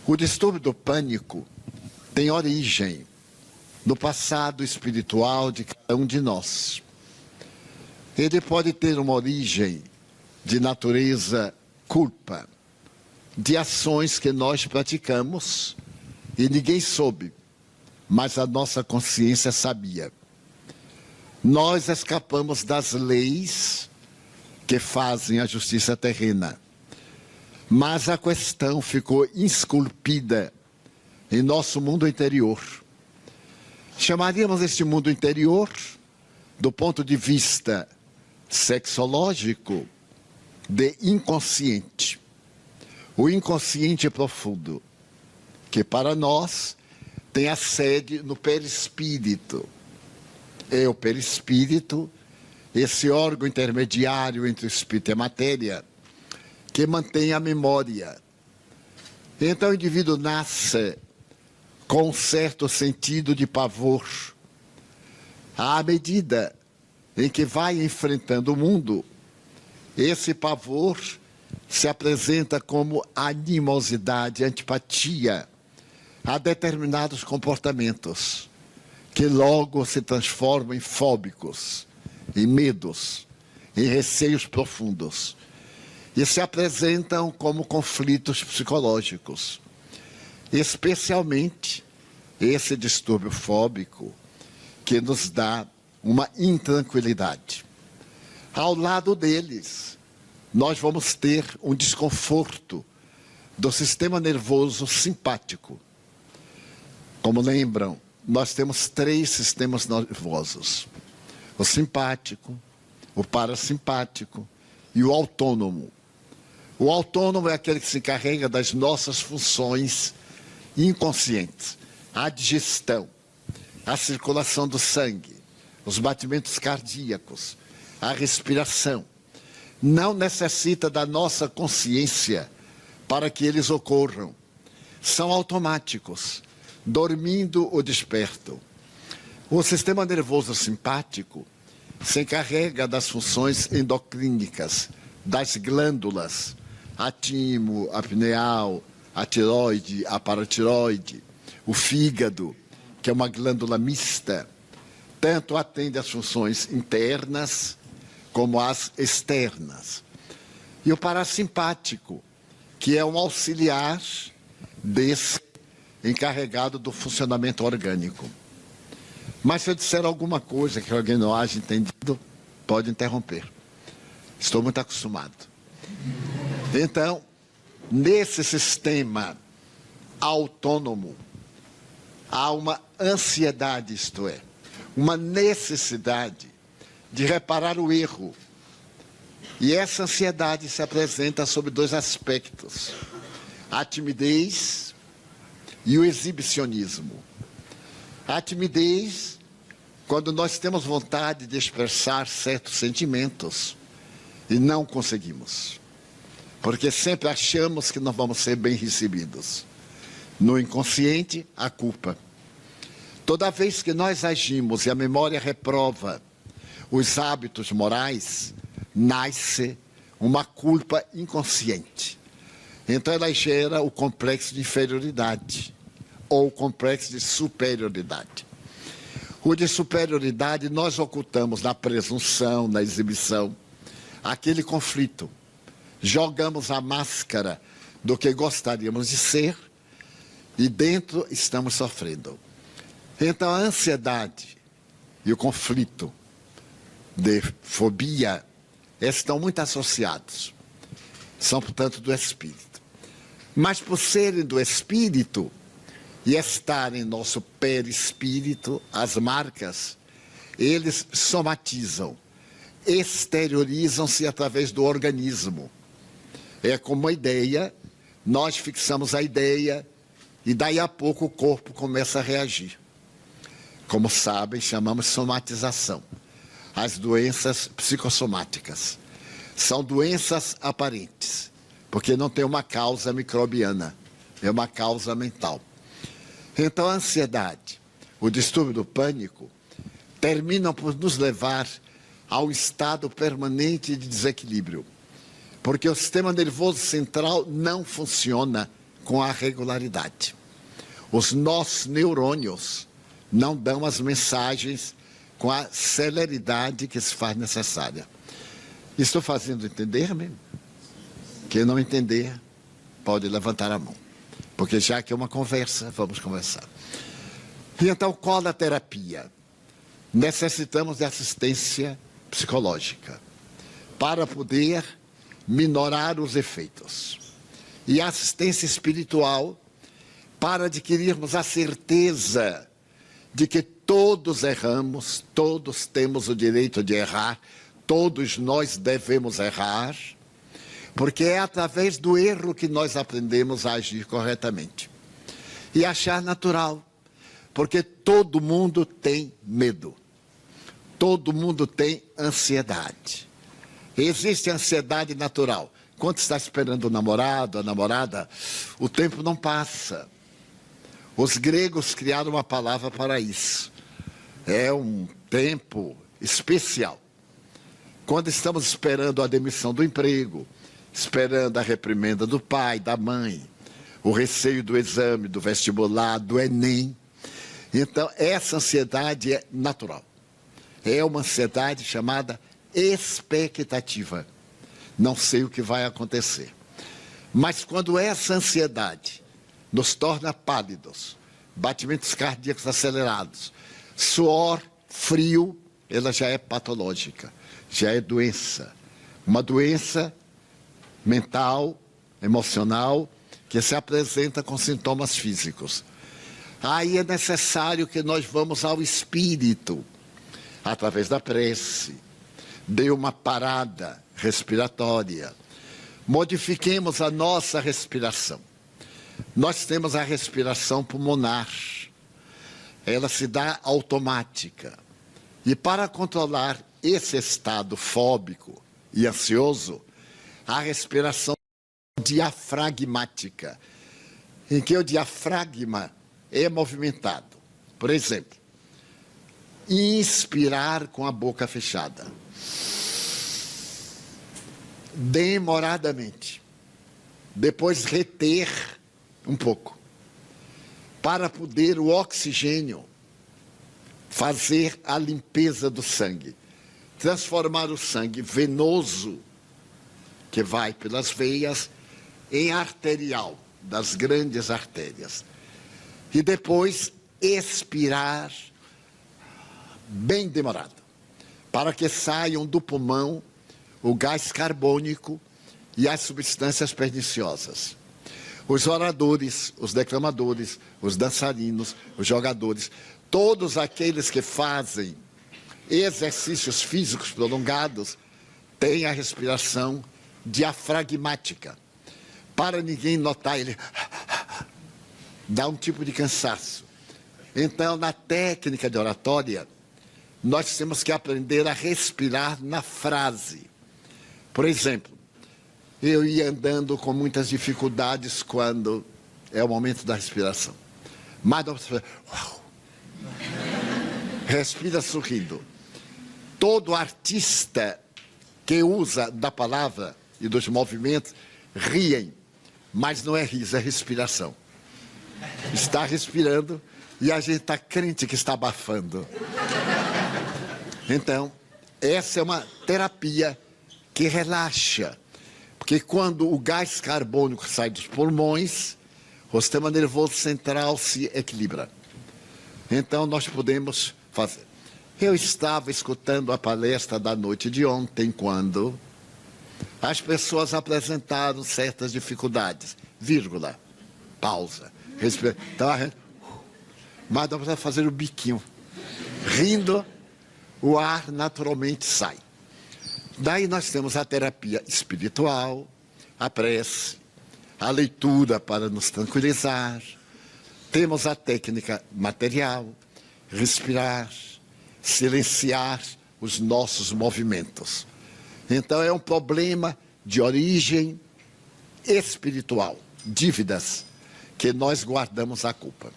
O distúrbio do pânico tem origem no passado espiritual de cada um de nós. Ele pode ter uma origem de natureza culpa, de ações que nós praticamos e ninguém soube, mas a nossa consciência sabia. Nós escapamos das leis que fazem a justiça terrena, mas a questão ficou esculpida em nosso mundo interior. Chamaríamos este mundo interior, do ponto de vista sexológico, de inconsciente. O inconsciente profundo, que para nós tem a sede no perispírito. É o perispírito, esse órgão intermediário entre o espírito e a matéria, que mantém a memória. Então o indivíduo nasce com um certo sentido de pavor. À medida em que vai enfrentando o mundo, esse pavor se apresenta como animosidade, antipatia a determinados comportamentos, que logo se transformam em fóbicos, em medos, em receios profundos, e se apresentam como conflitos psicológicos. Especialmente esse distúrbio fóbico, que nos dá uma intranquilidade. Ao lado deles, nós vamos ter um desconforto do sistema nervoso simpático. Como lembram, nós temos 3 sistemas nervosos: o simpático, o parasimpático e o autônomo. O autônomo é aquele que se encarrega das nossas funções inconscientes: a digestão, a circulação do sangue, os batimentos cardíacos, a respiração. Não necessita da nossa consciência para que eles ocorram. São automáticos, dormindo ou desperto. O sistema nervoso simpático se encarrega das funções endocrínicas, das glândulas, a timo, a pineal, a tiroide, a paratiroide, o fígado, que é uma glândula mista, tanto atende às funções internas como às externas. E o parasimpático, que é um auxiliar desse encarregado do funcionamento orgânico. Mas se eu disser alguma coisa que alguém não haja entendido, pode interromper. Estou muito acostumado. Então, nesse sistema autônomo, há uma ansiedade, isto é, uma necessidade de reparar o erro. E essa ansiedade se apresenta sob 2 aspectos: a timidez e o exibicionismo. A timidez, quando nós temos vontade de expressar certos sentimentos e não conseguimos, porque sempre achamos que não vamos ser bem recebidos. No inconsciente, a culpa. Toda vez que nós agimos e a memória reprova os hábitos morais, nasce uma culpa inconsciente. Então ela gera o complexo de inferioridade ou o complexo de superioridade. O de superioridade nós ocultamos na presunção, na exibição, aquele conflito. Jogamos a máscara do que gostaríamos de ser e dentro estamos sofrendo. Então a ansiedade e o conflito de fobia estão muito associados. São, portanto, do espírito. Mas por serem do espírito e estarem em nosso perispírito, as marcas, eles somatizam, exteriorizam-se através do organismo. É como uma ideia, nós fixamos a ideia e daí a pouco o corpo começa a reagir. Como sabem, chamamos somatização. As doenças psicossomáticas são doenças aparentes, porque não tem uma causa microbiana, é uma causa mental. Então a ansiedade, o distúrbio do pânico, terminam por nos levar ao estado permanente de desequilíbrio, porque o sistema nervoso central não funciona com a regularidade. Os nossos neurônios não dão as mensagens com a celeridade que se faz necessária. Estou fazendo entender-me? Quem não entender, pode levantar a mão. Porque já que é uma conversa, vamos conversar. E então, qual a terapia? Necessitamos de assistência psicológica para poder minorar os efeitos. E assistência espiritual para adquirirmos a certeza de que todos erramos, todos temos o direito de errar, todos nós devemos errar, porque é através do erro que nós aprendemos a agir corretamente. E achar natural, porque todo mundo tem medo, todo mundo tem ansiedade. Existe ansiedade natural. Quando está esperando o namorado, a namorada, o tempo não passa. Os gregos criaram uma palavra para isso. É um tempo especial. Quando estamos esperando a demissão do emprego, esperando a reprimenda do pai, da mãe, o receio do exame, do vestibular, do Enem. Então, essa ansiedade é natural. É uma ansiedade chamada expectativa. Não sei o que vai acontecer. Mas quando essa ansiedade nos torna pálidos, batimentos cardíacos acelerados, suor, frio, ela já é patológica, já é doença. Uma doença mental, emocional, que se apresenta com sintomas físicos. Aí é necessário que nós vamos ao espírito, através da prece, dê uma parada respiratória, modifiquemos a nossa respiração. Nós temos a respiração pulmonar, ela se dá automática. E para controlar esse estado fóbico e ansioso, a respiração diafragmática, em que o diafragma é movimentado. Por exemplo, inspirar com a boca fechada, demoradamente, depois reter um pouco, para poder o oxigênio fazer a limpeza do sangue, transformar o sangue venoso, que vai pelas veias, em arterial, das grandes artérias. E depois expirar bem demorado, para que saiam do pulmão o gás carbônico e as substâncias perniciosas. Os oradores, os declamadores, os dançarinos, os jogadores, todos aqueles que fazem exercícios físicos prolongados, têm a respiração diafragmática. Para ninguém notar, ele dá um tipo de cansaço. Então, na técnica de oratória, nós temos que aprender a respirar na frase. Por exemplo, eu ia andando com muitas dificuldades quando é o momento da respiração. Mas respira sorrindo. Todo artista que usa da palavra e dos movimentos riem, mas não é riso, é respiração. Está respirando e a gente está crente que está abafando. Então, essa é uma terapia que relaxa. Porque quando o gás carbônico sai dos pulmões, o sistema nervoso central se equilibra. Então, nós podemos fazer. Eu estava escutando a palestra da noite de ontem, quando as pessoas apresentaram certas dificuldades. Vírgula, pausa, respira. Então, mas dá para fazer o biquinho. Rindo, o ar naturalmente sai. Daí nós temos a terapia espiritual, a prece, a leitura para nos tranquilizar. Temos a técnica material, respirar, silenciar os nossos movimentos. Então é um problema de origem espiritual, dívidas que nós guardamos a culpa.